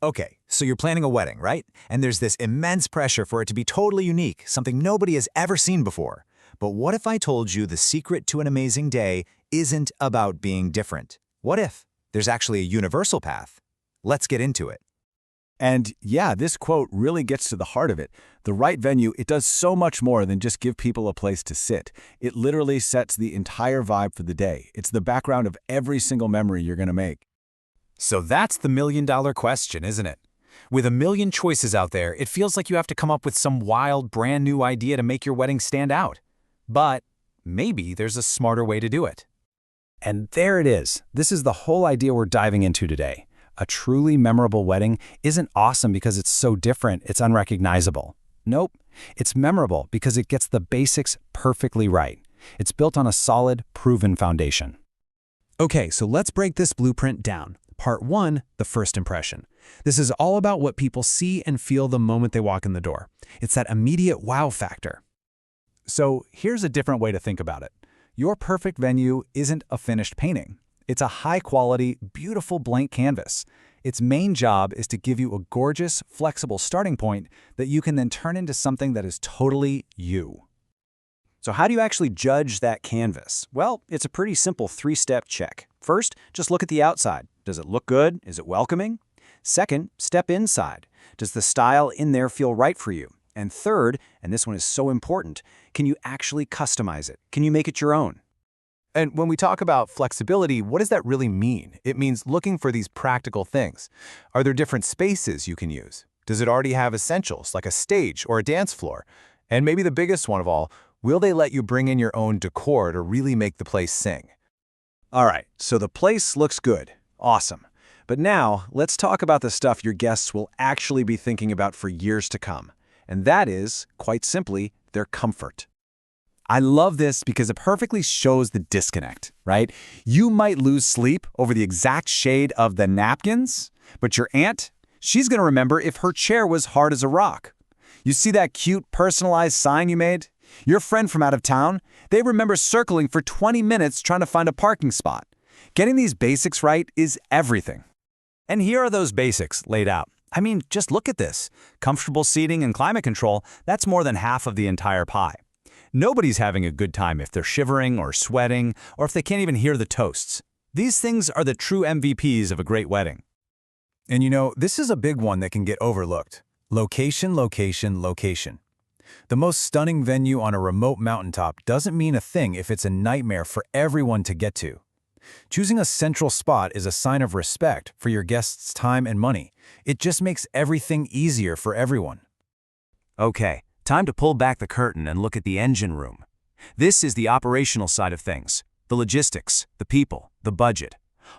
Okay, so you're planning a wedding, right? And there's this immense pressure for it to be totally unique, something nobody has ever seen before. But what if I told you the secret to an amazing day isn't about being different? What if there's actually a universal path? Let's get into it. And yeah, this quote really gets to the heart of it. The right venue, it does so much more than just give people a place to sit. It literally sets the entire vibe for the day. It's the background of every single memory you're going to make. So that's the million-dollar question, isn't it? With a million choices out there, it feels like you have to come up with some wild, brand new idea to make your wedding stand out. But maybe there's a smarter way to do it. And there it is. This is the whole idea we're diving into today. A truly memorable wedding isn't awesome because it's so different, it's unrecognizable. Nope, it's memorable because it gets the basics perfectly right. It's built on a solid, proven foundation. Okay, so let's break this blueprint down. Part 1, the first impression. This is all about what people see and feel the moment they walk in the door. It's that immediate wow factor. So here's a different way to think about it. Your perfect venue isn't a finished painting. It's a high-quality, beautiful blank canvas. Its main job is to give you a gorgeous, flexible starting point that you can then turn into something that is totally you. So how do you actually judge that canvas? Well, it's a pretty simple 3-step check. First, just look at the outside. Does it look good? Is it welcoming? Second, step inside. Does the style in there feel right for you? And third, and this one is so important, can you actually customize it? Can you make it your own? And when we talk about flexibility, what does that really mean? It means looking for these practical things. Are there different spaces you can use? Does it already have essentials like a stage or a dance floor? And maybe the biggest one of all, will they let you bring in your own decor to really make the place sing? All right, so the place looks good. Awesome. But now, let's talk about the stuff your guests will actually be thinking about for years to come. And that is, quite simply, their comfort. I love this because it perfectly shows the disconnect, right? You might lose sleep over the exact shade of the napkins, but your aunt, she's going to remember if her chair was hard as a rock. You see that cute personalized sign you made? Your friend from out of town, they remember circling for 20 minutes trying to find a parking spot. Getting these basics right is everything. And here are those basics laid out. I mean, just look at this. Comfortable seating and climate control, that's more than half of the entire pie. Nobody's having a good time if they're shivering or sweating, or if they can't even hear the toasts. These things are the true MVPs of a great wedding. And you know, this is a big one that can get overlooked. Location, location, location. The most stunning venue on a remote mountaintop doesn't mean a thing if it's a nightmare for everyone to get to. Choosing a central spot is a sign of respect for your guests' time and money. It just makes everything easier for everyone. Okay, time to pull back the curtain and look at the engine room. This is the operational side of things. The logistics, the people, the budget.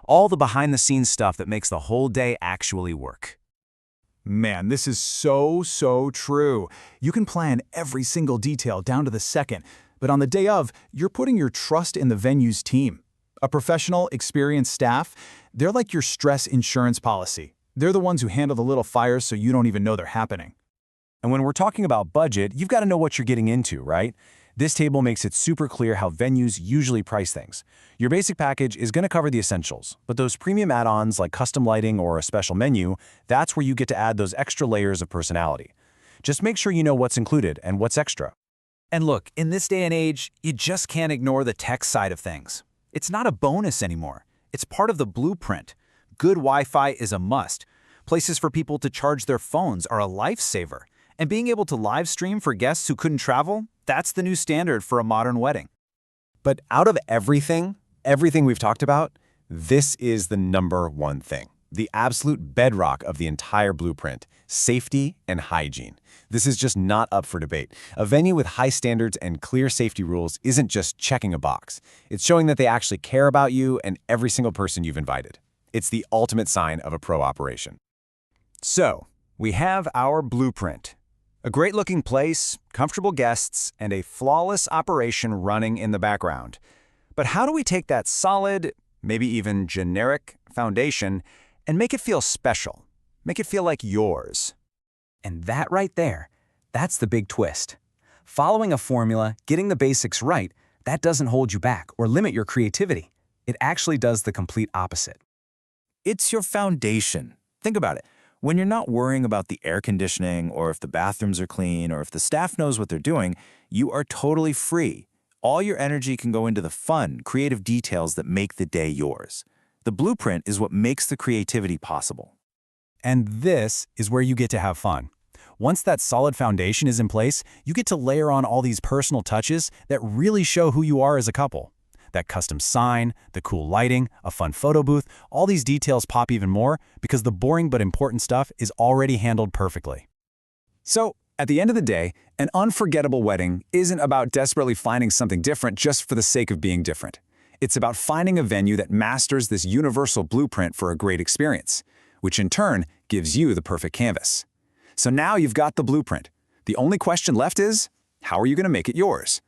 All the behind-the-scenes stuff that makes the whole day actually work. Man, this is so true. You can plan every single detail down to the second, but on the day of, you're putting your trust in the venue's team. A professional, experienced staff, they're like your stress insurance policy. They're the ones who handle the little fires so you don't even know they're happening. And when we're talking about budget, you've got to know what you're getting into, right? This table makes it super clear how venues usually price things. Your basic package is going to cover the essentials, but those premium add-ons like custom lighting or a special menu, that's where you get to add those extra layers of personality. Just make sure you know what's included and what's extra. And look, in this day and age, you just can't ignore the tech side of things. It's not a bonus anymore. It's part of the blueprint. Good Wi-Fi is a must. Places for people to charge their phones are a lifesaver. And being able to live stream for guests who couldn't travel, that's the new standard for a modern wedding. But out of everything we've talked about, this is the number one thing. The absolute bedrock of the entire blueprint, safety and hygiene. This is just not up for debate. A venue with high standards and clear safety rules isn't just checking a box. It's showing that they actually care about you and every single person you've invited. It's the ultimate sign of a pro operation. So, we have our blueprint. A great-looking place, comfortable guests, and a flawless operation running in the background. But how do we take that solid, maybe even generic, foundation and make it feel special? Make it feel like yours? And that right there, that's the big twist. Following a formula, getting the basics right, that doesn't hold you back or limit your creativity. It actually does the complete opposite. It's your foundation. Think about it. When you're not worrying about the air conditioning or if the bathrooms are clean or if the staff knows what they're doing, you are totally free. All your energy can go into the fun, creative details that make the day yours. The blueprint is what makes the creativity possible. And this is where you get to have fun. Once that solid foundation is in place, you get to layer on all these personal touches that really show who you are as a couple. That custom sign, the cool lighting, a fun photo booth, all these details pop even more because the boring but important stuff is already handled perfectly. So, at the end of the day, an unforgettable wedding isn't about desperately finding something different just for the sake of being different. It's about finding a venue that masters this universal blueprint for a great experience, which in turn gives you the perfect canvas. So now you've got the blueprint. The only question left is, how are you going to make it yours?